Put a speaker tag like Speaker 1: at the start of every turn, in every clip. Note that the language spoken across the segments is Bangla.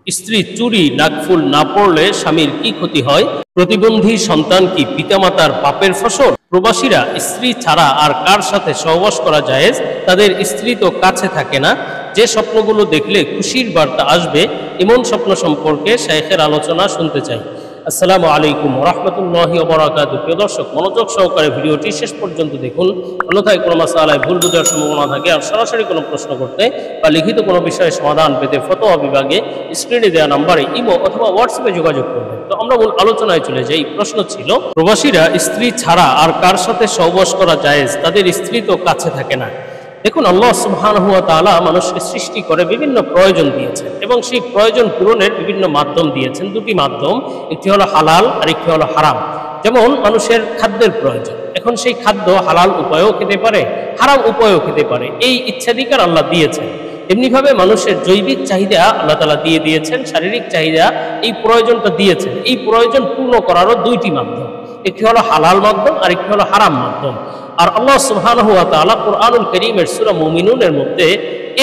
Speaker 1: স্ত্রী চুড়ি নাকফুল না পড়লে স্বামীর কি ক্ষতি হয়? প্রতিবন্ধী সন্তান কি পিতামাতার পাপের ফসল? প্রবাসীরা স্ত্রী ছাড়া আর কার সাথে সহবাস করা জায়েজ? তাদের স্ত্রী তো কাছে থাকে না। যে স্বপ্নগুলো দেখলে খুশির বার্তা আসবে এমন স্বপ্ন সম্পর্কে শাইখের আলোচনা শুনতে চাই। আসসালামু আলাইকুম ওয়া রাহমাতুল্লাহি ওয়া বারাকাতুহু। প্রিয় দর্শক, মনোযোগ সহকারে ভিডিওটি শেষ পর্যন্ত দেখুন, অন্যথায় কোনো মাসআলায় ভুল বোঝার সম্ভাবনা থাকে। আর সরাসরি কোনো প্রশ্ন করতে বা লিখিত কোনো বিষয়ে সমাধান পেতে ফতোয়া বিভাগে স্ক্রিনে দেওয়া নম্বরে ইমো অথবা হোয়াটসঅ্যাপে যোগাযোগ করবেন। তো আমরা মূল আলোচনায় চলে যাই। প্রশ্ন ছিল, প্রবাসীরা স্ত্রী ছাড়া আর কার সাথে সহবাস করা জায়েজ? তাদের স্ত্রী তো কাছে থাকে না। দেখুন, আল্লাহ সুবহানাহু ওয়া তাআলা মানুষকে সৃষ্টি করে বিভিন্ন প্রয়োজন দিয়েছেন এবং সেই প্রয়োজন পূরণের বিভিন্ন মাধ্যম দিয়েছেন। দুটি মাধ্যম, একটি হলো হালাল আর একটি হলো হারাম। যেমন মানুষের খাদ্যের প্রয়োজন, এখন সেই খাদ্য হালাল উপায়েও খেতে পারে, হারাম উপায়েও খেতে পারে, এই ইচ্ছাধিকার আল্লাহ দিয়েছেন। এমনিভাবে মানুষের জৈবিক চাহিদা আল্লাহ তাআলা দিয়ে দিয়েছেন, শারীরিক চাহিদা এই প্রয়োজনটা দিয়েছেন। এই প্রয়োজন পূর্ণ করারও দুইটি মাধ্যম, একটি হলো হালাল মাধ্যম আর একটি হলো হারাম মাধ্যম। আর আল্লাহ সুবহানাহু ওয়া তাআলা কুরআনুল কারীমের সূরা মুমিনুনের মধ্যে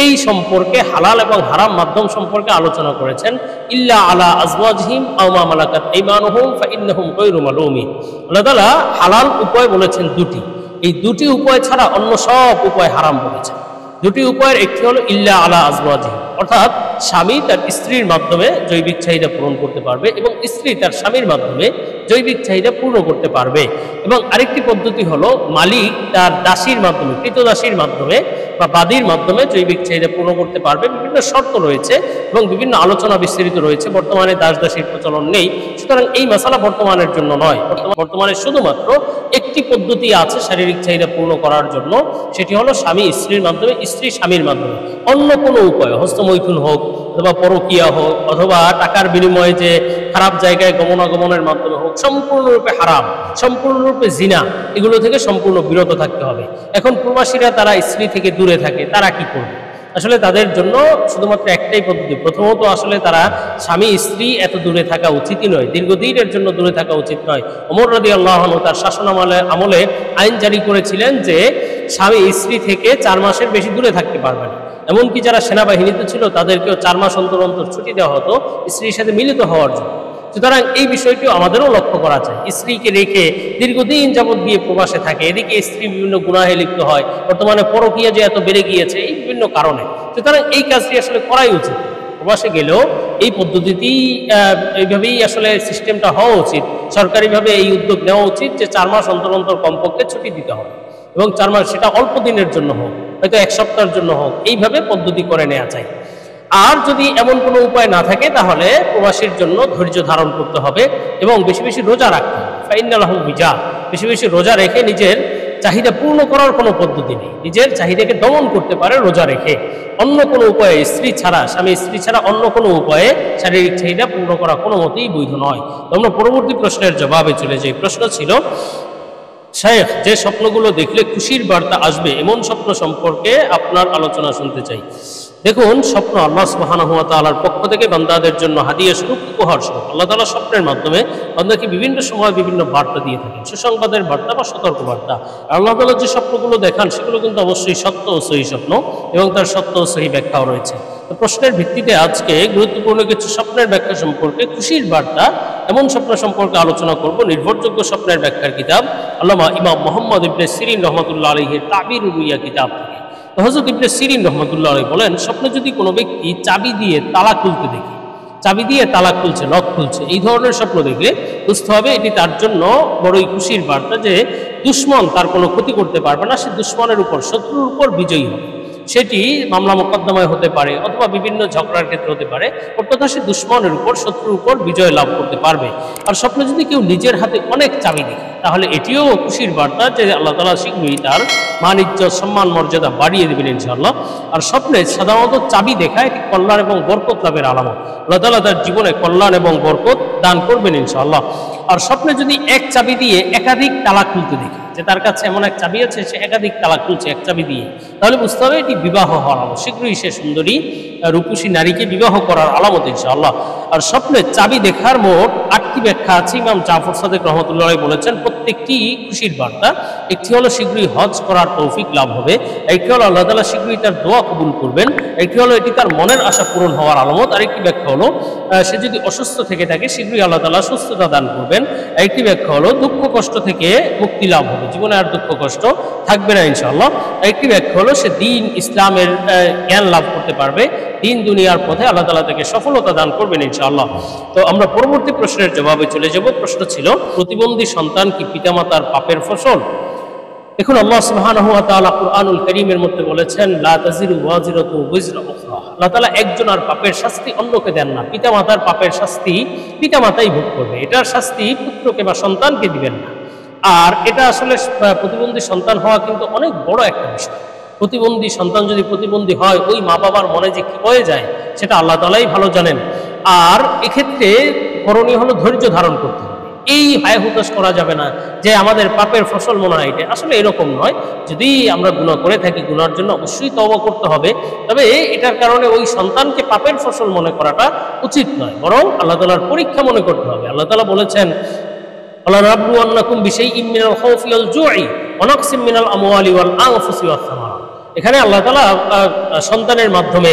Speaker 1: এই সম্পর্কে হালাল এবং হারাম মাধ্যম সম্পর্কে আলোচনা করেছেন। ইল্লা আলা আজওয়াজিহিম আও মা মালাকাত আইমানুহুম ফাইন্নাহুম গায়রু মালুমিন। আল্লাহ তাআলা হালাল উপায় বলেছেন দুটি, এই দুটি উপায় ছাড়া অন্য সব উপায় হারাম বলেছেন। দুটি উপায়ের একটি হলো ইল্লা আলা আজওয়াজিহিম, অর্থাৎ স্বামী তার স্ত্রীর মাধ্যমে জৈবিক চাহিদা পূরণ করতে পারবে এবং স্ত্রী তার স্বামীর মাধ্যমে জৈবিক চাহিদা পূর্ণ করতে পারবে। এবং আরেকটি পদ্ধতি হলো মালিক তার দাসীর মাধ্যমে, কৃতদাসীর মাধ্যমে বা বাদীর মাধ্যমে জৈবিক চাহিদা পূর্ণ করতে পারবে। বিভিন্ন শর্ত রয়েছে এবং বিভিন্ন আলোচনা বিস্তৃত রয়েছে। বর্তমানে দাস দাসীর প্রচলন নেই, সুতরাং এই মশালা বর্তমানের জন্য নয়। বর্তমানে শুধুমাত্র একটি পদ্ধতি আছে শারীরিক চাহিদা পূর্ণ করার জন্য, সেটি হলো স্বামী স্ত্রীর মাধ্যমে, স্ত্রী স্বামীর মাধ্যমে। অন্য কোনো উপায়, হস্তমৈথুন হোক অথবা পরকীয়া হোক অথবা টাকার বিনিময়ে যে খারাপ জায়গায় গমনাগমনের মাধ্যমে হোক, সম্পূর্ণরূপে হারাম, সম্পূর্ণরূপে জিনা, এগুলো থেকে সম্পূর্ণ বিরত থাকতে হবে। এখন প্রবাসীরা তারা স্ত্রী থেকে দূরে থাকে, তারা কি করবে? আসলে তাদের জন্য শুধুমাত্র একটাই পদ্ধতি। প্রথমত আসলে তারা স্বামী স্ত্রী এত দূরে থাকা উচিতই নয়, দীর্ঘদিনের জন্য দূরে থাকা উচিত নয়। ওমর রাদিয়াল্লাহু আনহু তার শাসন আমলে আইন জারি করেছিলেন যে স্বামী স্ত্রী থেকে 4 মাসের বেশি দূরে থাকতে পারবে না। এমনকি যারা সেনাবাহিনীতে ছিল তাদেরকেও 4 মাস অন্তর অন্তর ছুটি দেওয়া হতো স্ত্রীর সাথে মিলিত হওয়ার জন্য। সুতরাং এই বিষয়টিও আমাদেরও লক্ষ্য করা যায়। স্ত্রীকে রেখে দীর্ঘদিন যাবৎ গিয়ে প্রবাসে থাকে, এদিকে স্ত্রী বিভিন্ন গুনাহে লিপ্ত হয়, বর্তমানে পরকীয়া যে এত বেড়ে গিয়েছে এই বিভিন্ন কারণে। সুতরাং এই কাজটি আসলে করাই উচিত। প্রবাসে গেলেও এই পদ্ধতিটি এইভাবেই আসলে সিস্টেমটা হওয়া উচিত। সরকারিভাবে এই উদ্যোগ নেওয়া উচিত যে 4 মাস অন্তর অন্তর কমপক্ষে ছুটি দিতে হবে এবং 4 মাস, সেটা অল্প দিনের জন্য হোক, হয়তো 1 সপ্তাহের জন্য হোক, এইভাবে পদ্ধতি করে নেওয়া যায়। আর যদি এমন কোনো উপায় না থাকে তাহলে প্রবাসীর জন্য ধৈর্য ধারণ করতে হবে এবং বেশি বেশি রোজা রাখতে হবে। ফাইন্নালাহু বিজা, বেশি বেশি রোজা রেখে নিজের চাহিদা পূর্ণ করার কোনো পদ্ধতি নেই। নিজের চাহিদাকে দমন করতে পারে রোজা রেখে। অন্য কোনো উপায়ে স্ত্রী ছাড়া, স্বামী স্ত্রী ছাড়া অন্য কোনো উপায়ে শারীরিক চাহিদা পূর্ণ করা কোনো মতেই বৈধ নয়। তো আমরা পরবর্তী প্রশ্নের জবাবে চলে যাই। প্রশ্ন ছিল, শাইখ, যে স্বপ্নগুলো দেখলে খুশির বার্তা আসবে এমন স্বপ্ন সম্পর্কে আপনার আলোচনা শুনতে চাই। দেখুন, স্বপ্ন আল্লাহ সুবহানাহু ওয়া তাআলার পক্ষ থেকে বান্দাদের জন্য হাদিয়া স্বরূপ, উপহার স্বরূপ। আল্লাহ তাআলা স্বপ্নের মাধ্যমে বান্দাকে বিভিন্ন সময় বিভিন্ন বার্তা দিয়ে থাকেন, সুসংবাদের বার্তা বা সতর্ক বার্তা। আল্লাহ তাআলা যে স্বপ্নগুলো দেখান সেগুলো কিন্তু অবশ্যই সত্য ও সহি স্বপ্ন এবং তার সত্য ও সহি ব্যাখ্যাও রয়েছে। তো প্রশ্নের ভিত্তিতে আজকে গুরুত্বপূর্ণ কিছু স্বপ্নের ব্যাখ্যা সম্পর্কে, খুশির বার্তা এমন স্বপ্ন সম্পর্কে আলোচনা করব। নির্ভরযোগ্য স্বপ্নের ব্যাখ্যার কিতাব আল্লামা ইমাম মুহাম্মদ ইবনে সিরিন রাহমাতুল্লাহ আলাইহির তাবিরুর রুইয়া কিতাব থেকে। হযরত ইবনে সিরিন রাহমাতুল্লাহ আলাইহি বলেন, স্বপ্নে যদি কোনো ব্যক্তি চাবি দিয়ে তালা খুলতে দেখে, চাবি দিয়ে তালা খুলছে, লক খুলছে, এই ধরনের স্বপ্ন দেখলে বুঝতে হবে এটি তার জন্য বড়ই খুশির বার্তা যে দুশমন তার কোনো ক্ষতি করতে পারবে না, সে দুশমনের উপর, শত্রুর উপর বিজয়ী হবে। সেটি মামলা মোকদ্দমায় হতে পারে অথবা বিভিন্ন ঝগড়ার ক্ষেত্রে হতে পারে, অর্থাৎ সে দুশমনের উপর, শত্রুর উপর বিজয় লাভ করতে পারবে। আর স্বপ্নে যদি কেউ নিজের হাতে অনেক চাবি দেখে তাহলে এটিও খুশির বার্তা যে আল্লাহ তাআলা শীঘ্রই তার মান ইজ্জত সম্মান মর্যাদা বাড়িয়ে দেবেন ইনশাআল্লাহ। আর স্বপ্নে সাধারণত চাবি দেখা এটি কল্যাণ এবং বরকত লাভের আলামত। আল্লাহ তাআলা তার জীবনে কল্যাণ এবং বরকত দান করবেন ইনশাআল্লাহ। আর স্বপ্নে যদি এক চাবি দিয়ে একাধিক তালা খুলতে দেখে, যে তার কাছে এমন এক চাবি আছে, সে একাধিক তালা খুলছে এক চাবি দিয়ে, তাহলে বুঝতে হবে এটি বিবাহ হওয়ার আলামত। শীঘ্রই সে সুন্দরী রূপসী নারীকে বিবাহ করার আলামত ইনশাআল্লাহ। আর স্বপ্নে চাবি দেখার মোট 8টি ব্যাখ্যা আছে, ইমাম জাফর সাদেক রহমতুল্লাহ বলেছেন প্রত্যেকটি খুশির বার্তা। একটি হলো শীঘ্রই হজ করার তৌফিক লাভ হবে, একটি হলো আল্লাহ তাআলা শীঘ্রই তার দোয়া কবুল করবেন, একটি হলো এটি তার মনের আশা পূরণ হওয়ার আলামত, আরেকটি ব্যাখ্যা হলো সে যদি অসুস্থ থেকে থাকে শীঘ্রই আল্লাহ তাআলা সুস্থতা দান করবেন, একটি ব্যাখ্যা হলো দুঃখ কষ্ট থেকে মুক্তি লাভ হবে, জীবনে আর দুঃখ কষ্ট থাকবে না ইনশাআল্লাহ, একটি ব্যাখ্যা হলো সে দ্বীন ইসলামের জ্ঞান লাভ করতে পারবে, দিন দুনিয়ার পথে আল্লাহ তাআলা তাকে সফলতা দান করবেন ইনশাআল্লাহ। তো আমরা পরবর্তী প্রশ্নের জবাবে চলে যাব। প্রশ্ন ছিল প্রতিবন্ধী সন্তান কি পিতামাতার পাপের ফসল? দেখুন, আল্লাহ সুবহানাহু ওয়া তাআলা কুরআনুল কারীমের মধ্যে বলেছেন লা তাজিরু ওয়াজিরাতু ওয়িজরা উখরা। আল্লাহ তাআলা একজনের পাপের শাস্তি অন্যকে দেন না, পিতামাতার পাপের শাস্তি পিতামাতাই ভোগ করবে, এটার শাস্তি পুত্রকে বা সন্তানকে দিবেন না। আর এটা আসলে প্রতিবন্ধী সন্তান হওয়া কিন্তু অনেক বড় একটা বিষয়। প্রতিবন্ধী সন্তান যদি প্রতিবন্ধী হয়, ওই মা বাবার মনে যে কি হয়ে যায় সেটা আল্লাহ তাআলাই ভালো জানেন। আর এক্ষেত্রে করণীয় হলো ধৈর্য ধারণ করতে হবে। এই হায় হুতাশ করা যাবে না যে আমাদের পাপের ফসল মনে হয় এটা, আসলে এরকম নয়। যদি আমরা গুনাহ করে থাকি, গুনার জন্য অবশ্যই তওবা করতে হবে, তবে এটার কারণে ওই সন্তানকে পাপের ফসল মনে করাটা উচিত নয়, বরং আল্লাহ তাআলার পরীক্ষা মনে করতে হবে। আল্লাহ তাআলা বলেছেন আল্লাহ নাবলুওয়ান্নাকুম বিশাইইম মিনাল খাউফি ওয়াল জু'i ওয়া নাকসিম মিনাল আমওয়ালি ওয়াল আনফুসি ওয়াস সামারাত। এখানে আল্লাহ তাআলা সন্তানের মাধ্যমে,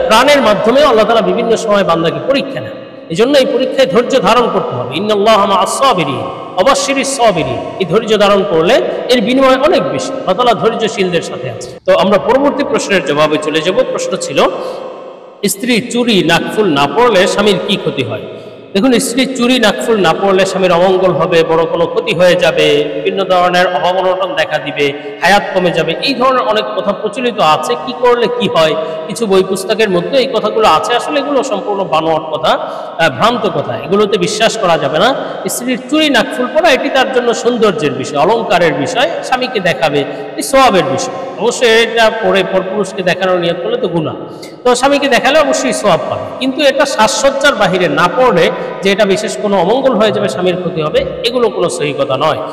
Speaker 1: প্রাণের মাধ্যমে আল্লাহ তাআলা বিভিন্ন সময় বান্দাকে পরীক্ষা নেন। এই জন্য এই পরীক্ষায় ধৈর্য ধারণ করতে হবে। ইন্নাল্লাহা মা'আস সাবিরিন, অবশ্যই সাবিরিন, এই ধৈর্য ধারণ করলে এর বিনিময় অনেক বেশি, আল্লাহ তাআলা ধৈর্যশীলদের সাথে আছে। তো আমরা পরবর্তী প্রশ্নের জবাবে চলে যাব। প্রশ্ন ছিল স্ত্রী চুরি নাকফুল না পড়লে স্বামীর কি ক্ষতি হয়? দেখুন, স্ত্রী চুরি নাকফুল না পড়লে স্বামীর অমঙ্গল হবে, বড় কোনো ক্ষতি হয়ে যাবে, বিভিন্ন ধরনের অভাব অনটন দেখা দিবে, হায়াত কমে যাবে, এই ধরনের অনেক কথা প্রচলিত আছে। কি করলে কি হয়, কিছু বই পুস্তকের মধ্যে এই কথাগুলো আছে। আসলে এগুলো সম্পূর্ণ বানোয়াট কথা, ভ্রান্ত কথা, এগুলোতে বিশ্বাস করা যাবে না। স্ত্রীর চুরি নাকফুল পড়া এটি তার জন্য সৌন্দর্যের বিষয়, অলংকারের বিষয়, স্বামীকে দেখাবে, এই সওয়াবের বিষয়। অবশ্যই এটা পরে পরপুরুষকে দেখানোর নিয়ত করলে তো গুনাহ, তো স্বামীকে দেখালে অবশ্যই সওয়াব পাবে। কিন্তু এটা সাজসজ্জার বাহিরে না পড়লে যে এটা বিশেষ কোনো অমঙ্গল হয়ে যাবে, স্বামীর ক্ষতি হবে, এগুলো কোনো সহি কথা নয়।